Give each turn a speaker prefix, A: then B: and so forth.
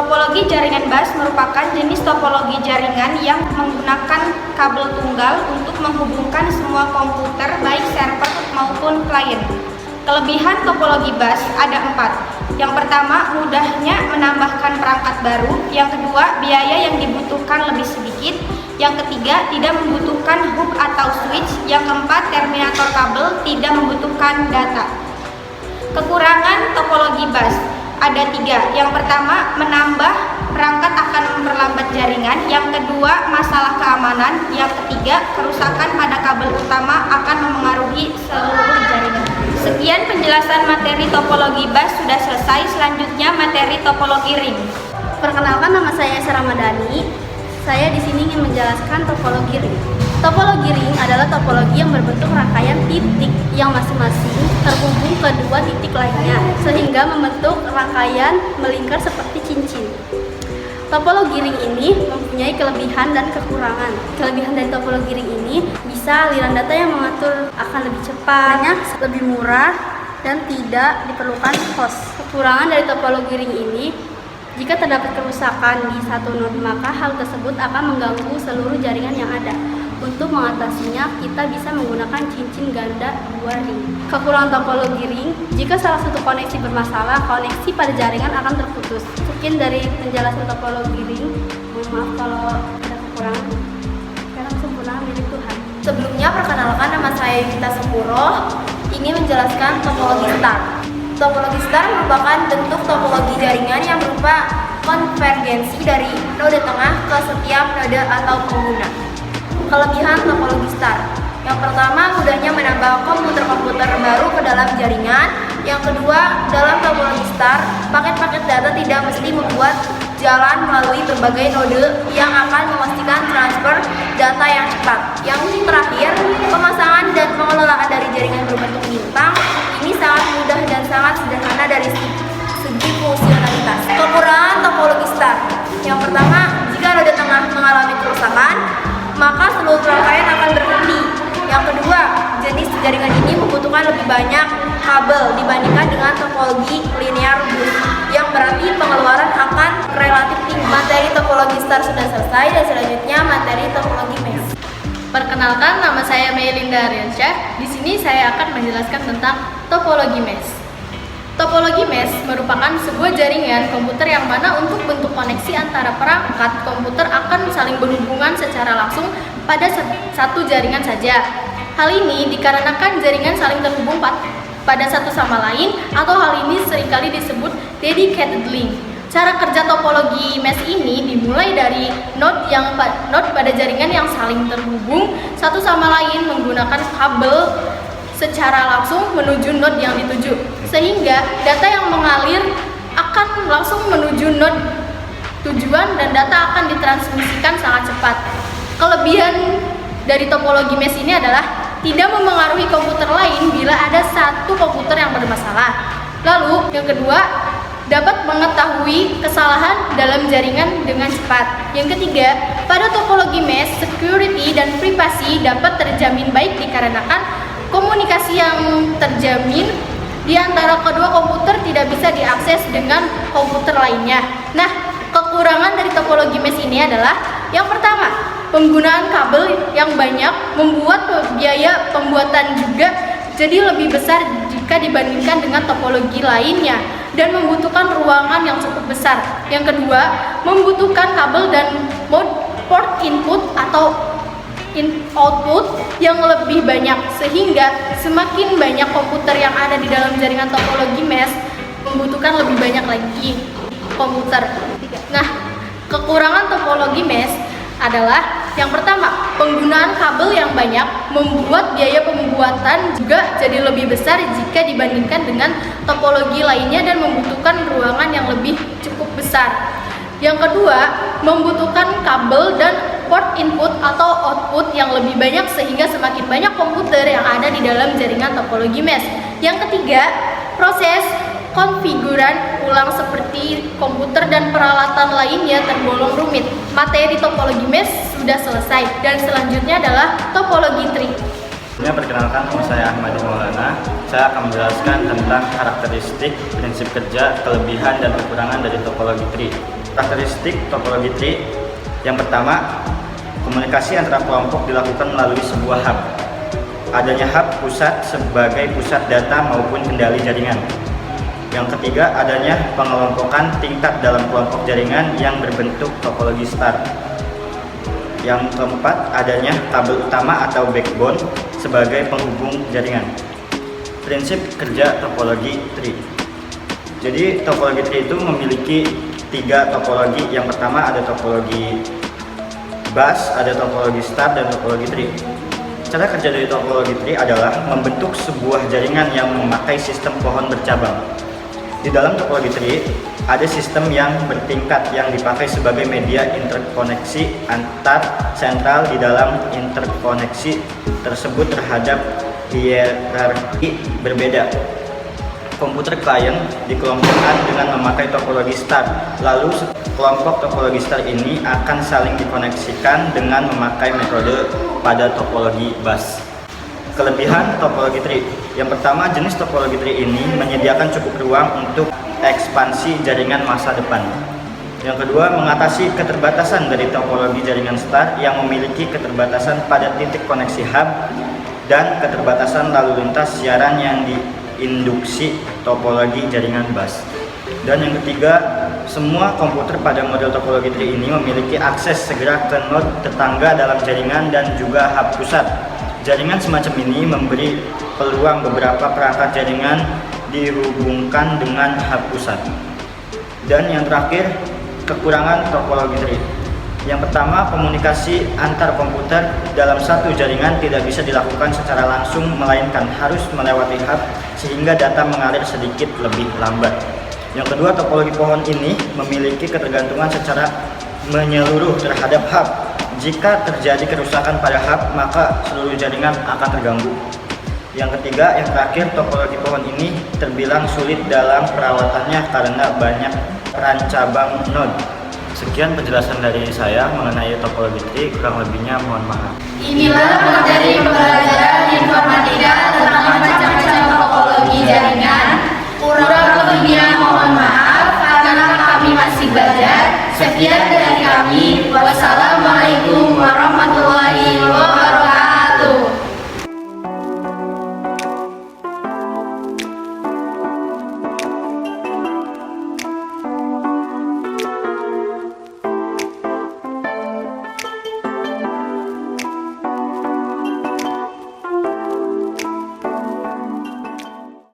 A: Topologi jaringan bus merupakan jenis topologi jaringan yang menggunakan kabel tunggal untuk menghubungkan semua komputer baik server maupun klien. Kelebihan topologi bus ada 4. Yang pertama, mudahnya menambahkan perangkat baru. Yang kedua, biaya yang dibutuhkan lebih sedikit. Yang ketiga, tidak membutuhkan hub atau switch. Yang keempat, terminator kabel tidak membutuhkan data. Kekurangan topologi bus ada 3. Yang pertama, menambah perangkat akan memperlambat jaringan. Yang kedua, masalah keamanan. Yang ketiga, kerusakan pada kabel utama akan memengaruhi seluruh jaringan. Sekian penjelasan materi topologi bus sudah selesai. Selanjutnya materi topologi ring.
B: Perkenalkan, nama saya Esa Ramadhani. Saya di sini ingin menjelaskan topologi ring. Topologi ring adalah topologi yang berbentuk rangkaian titik yang masing-masing terhubung ke 2 titik lainnya, sehingga membentuk rangkaian melingkar seperti cincin. Topologi ring ini mempunyai kelebihan dan kekurangan. Kelebihan dari topologi ring ini bisa aliran data yang mengatur akan lebih cepat, lebih murah, dan tidak diperlukan host. Kekurangan dari topologi ring ini, jika terdapat kerusakan di satu node, maka hal tersebut akan mengganggu seluruh jaringan yang ada. Untuk mengatasinya, kita bisa menggunakan cincin ganda 2 ring. Kekurangan topologi ring, jika salah satu koneksi bermasalah, koneksi pada jaringan akan terputus. Sekian dari penjelasan topologi ring. Mohon maaf kalau ada kekurangan. Karena kesempurnaan milik Tuhan.
C: Sebelumnya, perkenalkan, nama saya Yudita Sepuro. Ingin menjelaskan topologi star. Topologi star merupakan bentuk topologi jaringan yang berupa konvergensi dari node tengah ke setiap node atau pengguna. Kelebihan topologi star. Yang pertama, mudahnya menambah komputer-komputer baru ke dalam jaringan. Yang kedua, dalam topologi star, paket-paket data tidak mesti membuat jalan melalui berbagai node yang akan memastikan transfer data yang cepat. Yang terakhir, pemasangan dan pengelolaan dari jaringan berbentuk bintang ini sangat mudah dan sangat sederhana dari segi fungsionalitas. Kekurangan topologi star. Yang pertama, jika node tengah mengalami kerusakan, maka seluruh rangkaian akan berhenti. Yang kedua, jenis jaringan ini membutuhkan lebih banyak kabel dibandingkan dengan topologi linear bus, yang berarti pengeluaran akan relatif tinggi. Materi topologi star sudah selesai, dan selanjutnya materi topologi mesh.
D: Perkenalkan, nama saya Melinda Aryansyah. Di sini saya akan menjelaskan tentang topologi mesh. Topologi mesh merupakan sebuah jaringan komputer yang mana untuk bentuk koneksi antara perangkat komputer akan saling berhubungan secara langsung pada satu jaringan saja. Hal ini dikarenakan jaringan saling terhubung pada satu sama lain, atau hal ini seringkali disebut dedicated link. Cara kerja topologi mesh ini dimulai dari node pada jaringan yang saling terhubung satu sama lain menggunakan kabel secara langsung menuju node yang dituju, sehingga data yang mengalir akan langsung menuju node tujuan dan data akan ditransmisikan sangat cepat. Kelebihan dari topologi mesh ini adalah tidak memengaruhi komputer lain bila ada satu komputer yang bermasalah. Lalu yang kedua, dapat mengetahui kesalahan dalam jaringan dengan cepat. Yang ketiga, pada topologi mesh, security dan privasi dapat terjamin baik dikarenakan komunikasi yang terjamin di antara kedua komputer tidak bisa diakses dengan komputer lainnya. Nah, kekurangan dari topologi mesh ini adalah yang pertama, penggunaan kabel yang banyak membuat biaya pembuatan juga jadi lebih besar jika dibandingkan dengan topologi lainnya dan membutuhkan ruangan yang cukup besar. Yang kedua, membutuhkan kabel dan port input atau output yang lebih banyak, sehingga semakin banyak komputer yang ada di dalam jaringan topologi mesh membutuhkan lebih banyak lagi komputer. Nah, kekurangan topologi mesh adalah yang pertama, penggunaan kabel yang banyak membuat biaya pembuatan juga jadi lebih besar jika dibandingkan dengan topologi lainnya dan membutuhkan ruangan yang lebih cukup besar. Yang kedua, membutuhkan kabel dan port input atau output yang lebih banyak sehingga semakin banyak komputer yang ada di dalam jaringan topologi mesh. Yang ketiga, proses konfiguran ulang seperti komputer dan peralatan lainnya tergolong rumit. Materi topologi mesh sudah selesai, dan selanjutnya adalah topologi tree.
E: Perkenalkan, nama saya Ahmad Maulana. Saya akan menjelaskan tentang karakteristik, prinsip kerja, kelebihan dan kekurangan dari topologi tree. Karakteristik topologi tree. Yang pertama, komunikasi antara kelompok dilakukan melalui sebuah hub. Adanya hub pusat sebagai pusat data maupun kendali jaringan. Yang ketiga, adanya pengelompokan tingkat dalam kelompok jaringan yang berbentuk topologi star. Yang keempat, adanya kabel utama atau backbone sebagai penghubung jaringan. Prinsip kerja topologi tree. Jadi topologi tree itu memiliki 3 topologi. Yang pertama ada topologi bus, ada topologi star, dan topologi tree. Cara kerja dari topologi tree adalah membentuk sebuah jaringan yang memakai sistem pohon bercabang. Di dalam topologi tree ada sistem yang bertingkat yang dipakai sebagai media interkoneksi antar sentral. Di dalam interkoneksi tersebut terhadap hierarki berbeda. Komputer klien dikelompokkan dengan memakai topologi star. Lalu kelompok topologi star ini akan saling dikoneksikan dengan memakai metode pada topologi bus. Kelebihan topologi tree. Yang pertama, jenis topologi tree ini menyediakan cukup ruang untuk ekspansi jaringan masa depan. Yang kedua, mengatasi keterbatasan dari topologi jaringan star yang memiliki keterbatasan pada titik koneksi hub dan keterbatasan lalu lintas siaran yang diinduksi topologi jaringan bus. Dan yang ketiga, semua komputer pada model topologi tree ini memiliki akses segera ke node tetangga dalam jaringan dan juga hub pusat. Jaringan semacam ini memberi peluang beberapa perangkat jaringan dihubungkan dengan hub pusat. Dan yang terakhir, kekurangan topologi tree. Yang pertama, komunikasi antar komputer dalam satu jaringan tidak bisa dilakukan secara langsung, melainkan harus melewati hub sehingga data mengalir sedikit lebih lambat. Yang kedua, topologi pohon ini memiliki ketergantungan secara menyeluruh terhadap hub. Jika terjadi kerusakan pada hub, maka seluruh jaringan akan terganggu. Yang ketiga, yang terakhir, topologi pohon ini terbilang sulit dalam perawatannya karena banyak peran cabang node. Sekian penjelasan dari saya mengenai topologi tree, kurang lebihnya mohon maaf.
C: Inilah materi pembelajaran informatika tentang